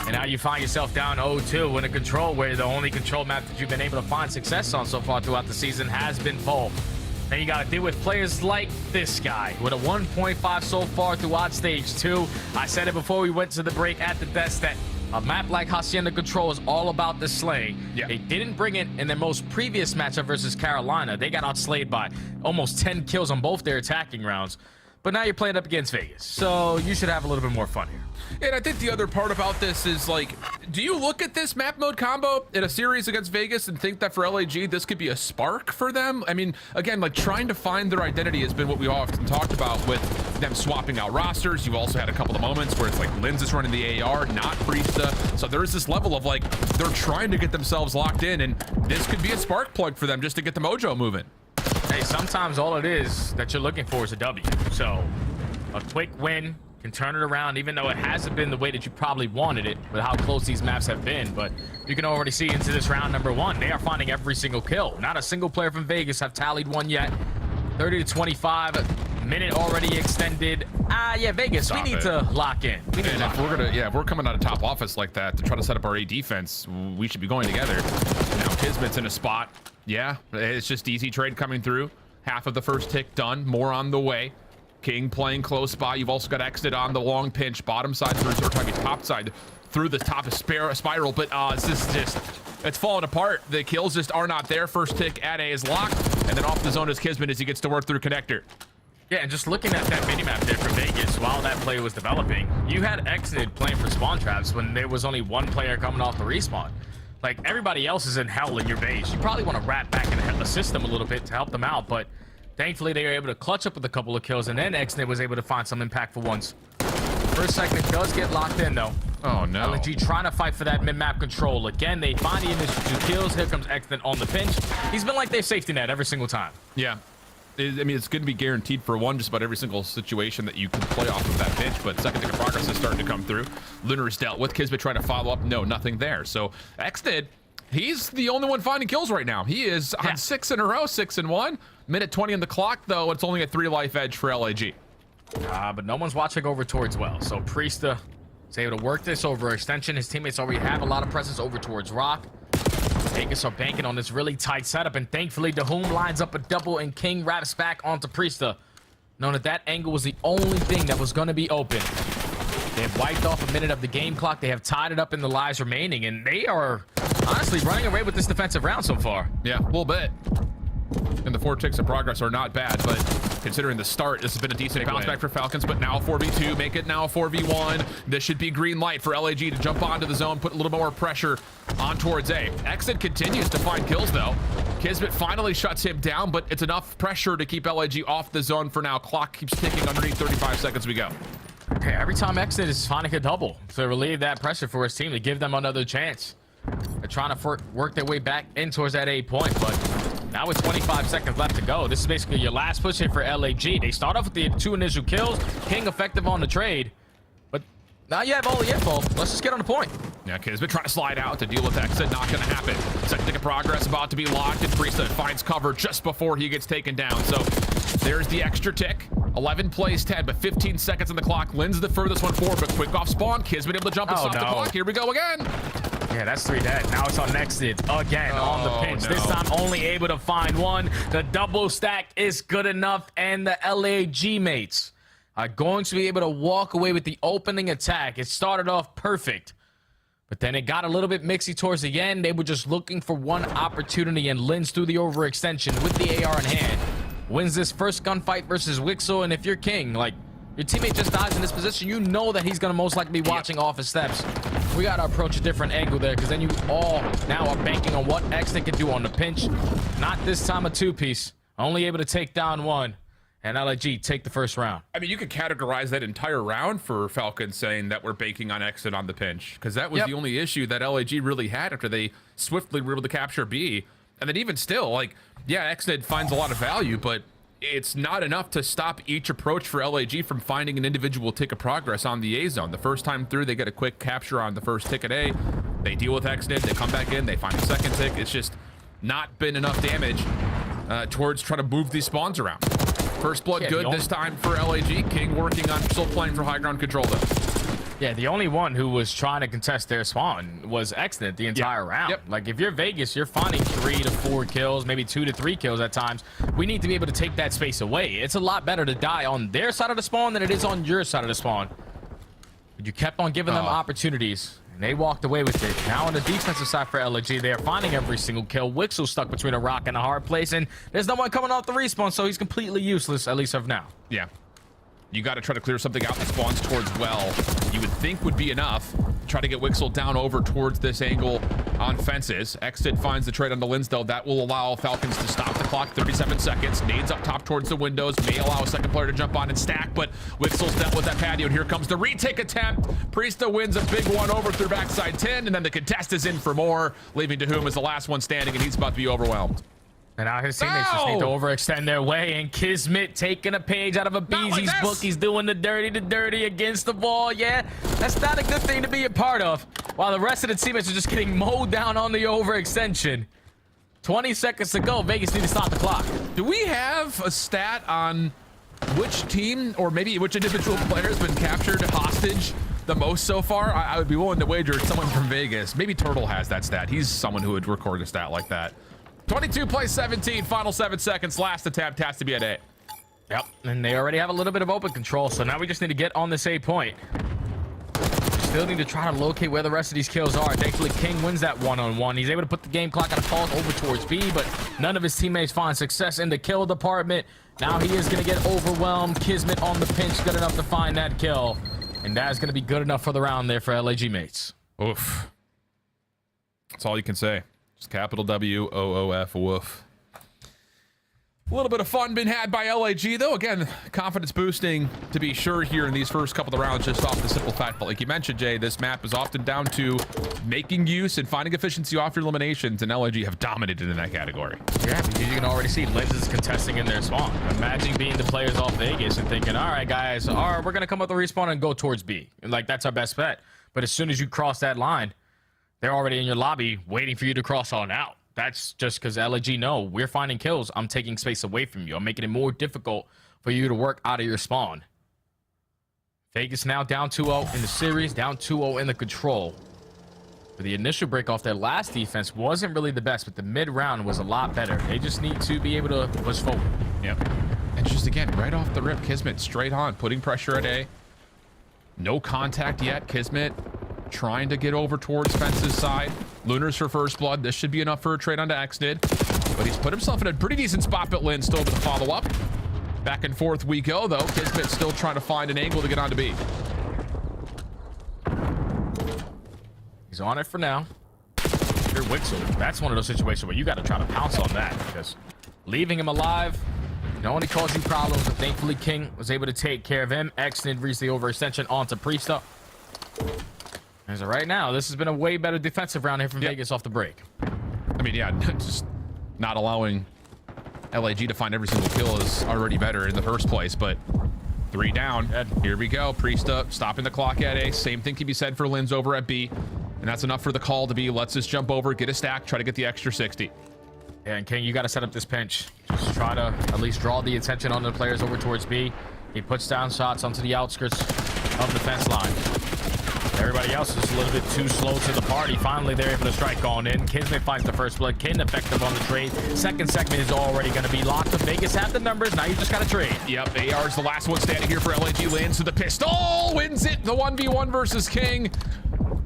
And now you find yourself down 0-2 in a control where the only control map that you've been able to find success on so far throughout the season has been Vol. Then you got to deal with players like this guy with a 1.5 so far throughout stage 2. I said it before we went to the break at the desk that a map like Hacienda Control is all about the slaying. Yeah. They didn't bring it in their most previous matchup versus Carolina. They got outslayed by almost 10 kills on both their attacking rounds. But now you're playing up against Vegas, so you should have a little bit more fun here. And I think the other part about this is, like, do you look at this map mode combo in a series against Vegas and think that for LAG, this could be a spark for them? I mean, again, like, trying to find their identity has been what we often talked about with them swapping out rosters. You've also had a couple of moments where it's like Linz is running the AR, not Priesta. So there is this level of, like, they're trying to get themselves locked in, and this could be a spark plug for them just to get the mojo moving. Hey, sometimes all it is that you're looking for is a W. So a quick win can turn it around, even though it hasn't been the way that you probably wanted it with how close these maps have been. But you can already see into this round number 1, they are finding every single kill. Not a single player from Vegas have tallied one yet. 30-25, minute already extended. Yeah, Vegas, we need to lock in. We need to And lock if we're gonna, if we're coming out of top office like that to try to set up our A defense, we should be going together. Now Kismet's in a spot. Yeah, it's just easy trade coming through. Half of the first tick done, more on the way. King playing close by. You've also got Exit on the long pinch, bottom side through, or talking top side through the top of spiral. But it's falling apart. The kills just are not there. First tick at A is locked, and then off the zone is Kismet as he gets to work through connector. Yeah, and just looking at that minimap there for Vegas while that play was developing, you had Exit playing for spawn traps when there was only one player coming off the respawn. Like, everybody else is in hell in your base. You probably want to rat back and assist them a little bit to help them out, but thankfully they were able to clutch up with a couple of kills, and then Exit was able to find some impactful ones. First segment does get locked in, though. Oh, no. LNG trying to fight for that mid-map control. Again, they find the initial 2 kills. Here comes Exit on the pinch. He's been like their safety net every single time. Yeah. I mean, it's going to be guaranteed for one, just about every single situation that you can play off of that pitch, but second tick of progress is starting to come through. Lunar is dealt with. Kismet trying to follow up. No, nothing there. So Exnid, he's the only one finding kills right now. He is on 6 in a row, 6-1. Minute 20 on the clock, though. It's only a 3 life edge for LAG. But no one's watching over towards well. So Priesta is able to work this over extension. His teammates already have a lot of presence over towards Rock. Vegas are banking on this really tight setup, and thankfully Dahum lines up a double and King wraps back onto Priesta, knowing that that angle was the only thing that was going to be open. They have wiped off a minute of the game clock. They have tied it up in the lives remaining, and they are honestly running away with this defensive round so far. Yeah, a little bit. And the 4 ticks of progress are not bad, but considering the start, this has been a decent bounce back for Falcons, but now 4v2, make it now 4v1. This should be green light for LAG to jump onto the zone, put a little more pressure on towards A. Exit continues to find kills, though. Kismet finally shuts him down, but it's enough pressure to keep LAG off the zone for now. Clock keeps ticking underneath 35 seconds we go. Okay, every time Exit is finding a double to relieve that pressure for his team, to give them another chance. They're trying to work their way back in towards that A point, but now with 25 seconds left to go, this is basically your last push hit for LAG. They start off with the 2 initial kills. King effective on the trade, but now you have all the info. Let's just get on the point. Yeah, Kismet trying to slide out to deal with Exit. Not going to happen. Second tick of progress about to be locked, and Priesta finds cover just before he gets taken down. So there's the extra tick. 11 plays 10, but 15 seconds on the clock. Lynn's the furthest one forward, but quick off spawn. Kismet able to jump and stop the clock. Here we go again. Yeah, that's 3 dead. Now it's on Nexted again on the pinch. No. This time only able to find one. The double stack is good enough, and the LAG mates are going to be able to walk away with the opening attack. It started off perfect, but then it got a little bit mixy towards the end. They were just looking for one opportunity, and Linz through the overextension with the AR in hand wins this first gunfight versus Wixel. And if you're King, like, your teammate just dies in this position, you know that he's going to most likely be watching off his steps. We got to approach a different angle there, because then you all now are banking on what Exton can do on the pinch. Not this time a two-piece. Only able to take down one. And LIG take the first round. I mean, you could categorize that entire round for Falcons saying that we're banking on Exit on the pinch, because that was the only issue that LIG really had after they swiftly were able to capture B. And then even still, like, yeah, Exit finds a lot of value, but it's not enough to stop each approach for LAG from finding an individual tick of progress on the A zone. The first time through, they get a quick capture on the first tick at A. They deal with Exit, they come back in, they find a second tick. It's just not been enough damage towards trying to move these spawns around. First blood good this time for LAG. King working on still playing for high ground control though. Yeah, the only one who was trying to contest their spawn was Exnit the entire round. Like, if you're Vegas, you're finding 3 to 4 kills, maybe 2 to 3 kills at times. We need to be able to take that space away. It's a lot better to die on their side of the spawn than it is on your side of the spawn. But you kept on giving them opportunities, and they walked away with it. Now on the defensive side for LG, they are finding every single kill. Wixel's stuck between a rock and a hard place, and there's no one coming off the respawn, so he's completely useless, at least of now. Yeah. You got to try to clear something out that spawns towards well. You would think would be enough. Try to get Wixel down over towards this angle on fences. Exit finds the trade on the Linsdale. That will allow Falcons to stop the clock. 37 seconds. Nades up top towards the windows. May allow a second player to jump on and stack, but Wixel's dealt with that patio. And here comes the retake attempt. Priesta wins a big one over through backside 10, and then the contest is in for more, leaving Tahum as the last one standing, and he's about to be overwhelmed. And now his teammates just need to overextend their way, and Kismet taking a page out of a Beezy's book. He's doing the dirty against the ball. Yeah, that's not a good thing to be a part of. While the rest of the teammates are just getting mowed down on the overextension. 20 seconds to go. Vegas need to stop the clock. Do we have a stat on which team or maybe which individual player has been captured hostage the most so far? I would be willing to wager it's someone from Vegas. Maybe Turtle has that stat. He's someone who would record a stat like that. 22 plays 17, final 7 seconds. Last attempt has to be at A. Yep, and they already have a little bit of open control, so now we just need to get on this A point. Still need to try to locate where the rest of these kills are. Thankfully, King wins that one-on-one. He's able to put the game clock on a pause over towards B, but none of his teammates find success in the kill department. Now he is going to get overwhelmed. Kismet on the pinch, good enough to find that kill. And that's going to be good enough for the round there for LAG mates. Oof. That's all you can say. Just capital W-O-O-F, woof. A little bit of fun been had by LAG, though. Again, confidence boosting to be sure here in these first couple of rounds, just off the simple fact. But like you mentioned, Jay, this map is often down to making use and finding efficiency off your eliminations, and LAG have dominated in that category. Yeah, because you can already see Lens is contesting in their spawn. Imagine being the players off Vegas and thinking, all right, guys, we're going to come up the respawn and go towards B. Like, that's our best bet. But as soon as you cross that line, they're already in your lobby waiting for you to cross on out. That's just because LG know we're finding kills. I'm taking space away from you. I'm making it more difficult for you to work out of your spawn. Vegas now down 2-0 in the series, down 2-0 in the control. But the initial break off their last defense wasn't really the best, but the mid-round was a lot better. They just need to be able to push forward. Yeah. And just again, right off the rip, Kismet straight on, putting pressure at A. No contact yet. Kismet trying to get over towards Fence's side. Lunars for first blood. This should be enough for a trade onto Xnid. But he's put himself in a pretty decent spot, but Lynn still able to follow up. Back and forth we go, though. Kismet still trying to find an angle to get onto B. He's on it for now. Here, Wixel. That's one of those situations where you got to try to pounce on that, because leaving him alive not only causing problems, but thankfully King was able to take care of him. Xnid reached the overextension onto Priesta. As of right now, this has been a way better defensive round here from Vegas off the break. I mean, yeah, just not allowing LAG to find every single kill is already better in the first place, but 3 down. Here we go. Priesta stopping the clock at A. Same thing can be said for Linz over at B. And that's enough for the call to be, let's just jump over, get a stack, try to get the extra 60. Yeah, and King, you got to set up this pinch. Just try to at least draw the attention on the players over towards B. He puts down shots onto the outskirts of the fence line. Everybody else is a little bit too slow to the party. Finally, they're able to strike on in. Kismet finds the first blood. Kin effective on the trade. Second segment is already going to be locked. But Vegas have the numbers. Now you just got to trade. Yep, AR's the last one standing here for LAG. Lands with the pistol. Wins it. The 1v1 versus King.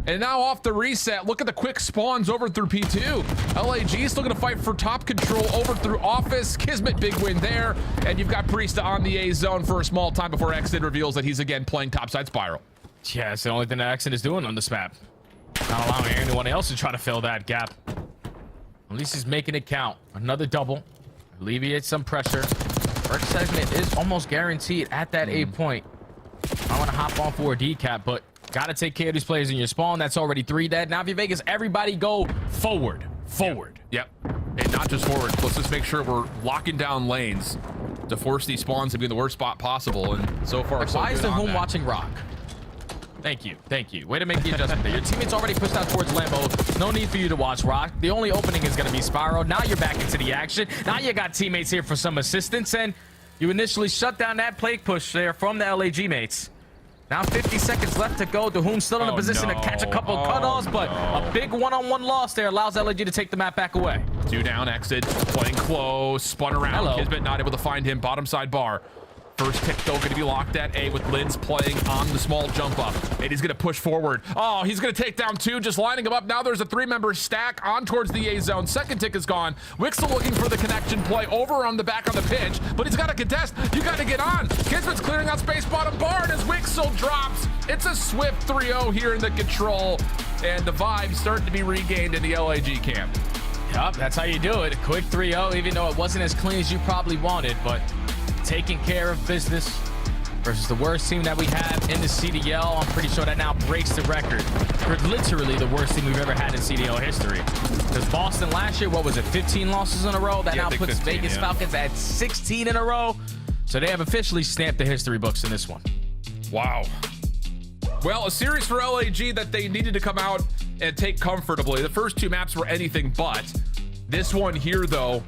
And now off the reset, look at the quick spawns over through P2. LAG still gonna fight for top control over through Office. Kismet, big win there. And you've got Priesta on the A zone for a small time before Exit reveals that he's again playing topside Spiral. Yeah, it's the only thing that Exit is doing on this map. Not allowing anyone else to try to fill that gap. At least he's making it count. Another double. Alleviates some pressure. First segment is almost guaranteed at that 8 point. I want to hop on for a decap, but got to take care of these players in your spawn. That's already 3 dead. Now, if you Vegas, everybody go forward. Forward. Yep. And not just forward. Let's just make sure we're locking down lanes to force these spawns to be in the worst spot possible. And so far, so why is good the on home that. watching Rock? Thank you. Thank you. Way to make the adjustment there. Your teammates already pushed out towards Lambo. No need for you to watch Rock. The only opening is going to be Spyro. Now you're back into the action. Now you got teammates here for some assistance. And you initially shut down that plague push there from the LAG mates. Now 50 seconds left to go. Dahoon still in a position to catch a couple cutoffs, but a big one-on-one loss there allows LAG to take the map back away. 2 down, Exit, playing close, spun around. Hello. Kismet not able to find him. Bottom side bar. First pick, though, going to be locked at A with Linz playing on the small jump up. And he's going to push forward. Oh, he's going to take down 2, just lining him up. Now there's a 3-member stack on towards the A zone. Second tick is gone. Wixel looking for the connection play over on the back on the pinch, but he's got to contest. You got to get on. Kismet's clearing out space bottom bar, and as Wixel drops, it's a swift 3-0 here in the control. And the vibe starting to be regained in the LAG camp. Yup, that's how you do it. A quick 3-0, even though it wasn't as clean as you probably wanted, but taking care of business versus the worst team that we have in the CDL. I'm pretty sure that now breaks the record for literally the worst team we've ever had in CDL history. Because Boston last year, what was it, 15 losses in a row? That Yeah, I now think puts 15, Vegas yeah. Falcons at 16 in a row. So they have officially stamped the history books in this one. Wow. Well, a series for LAG that they needed to come out and take comfortably. The first 2 maps were anything but. This one here, though,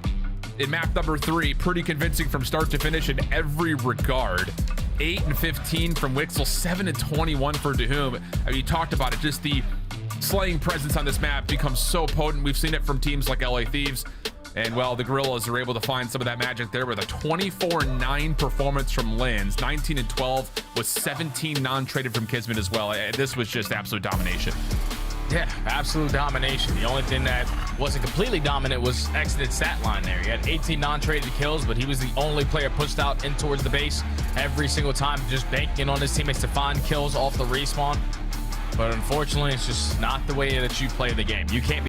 in map number 3, pretty convincing from start to finish in every regard. 8 and 15 from Wixel, 7 and 21 for Dahoom. I mean, you talked about it, just the slaying presence on this map becomes so potent. We've seen it from teams like LA Thieves. And, well, the Gorillas are able to find some of that magic there with a 24-9 performance from Linz, 19 and 12 with 17 non-traded from Kismet as well. This was just absolute domination. Yeah, absolute domination. The only thing that wasn't completely dominant was Exit's stat line there. He had 18 non-traded kills, but he was the only player pushed out in towards the base every single time, just banking on his teammates to find kills off the respawn. But unfortunately, it's just not the way that you play the game. You can't be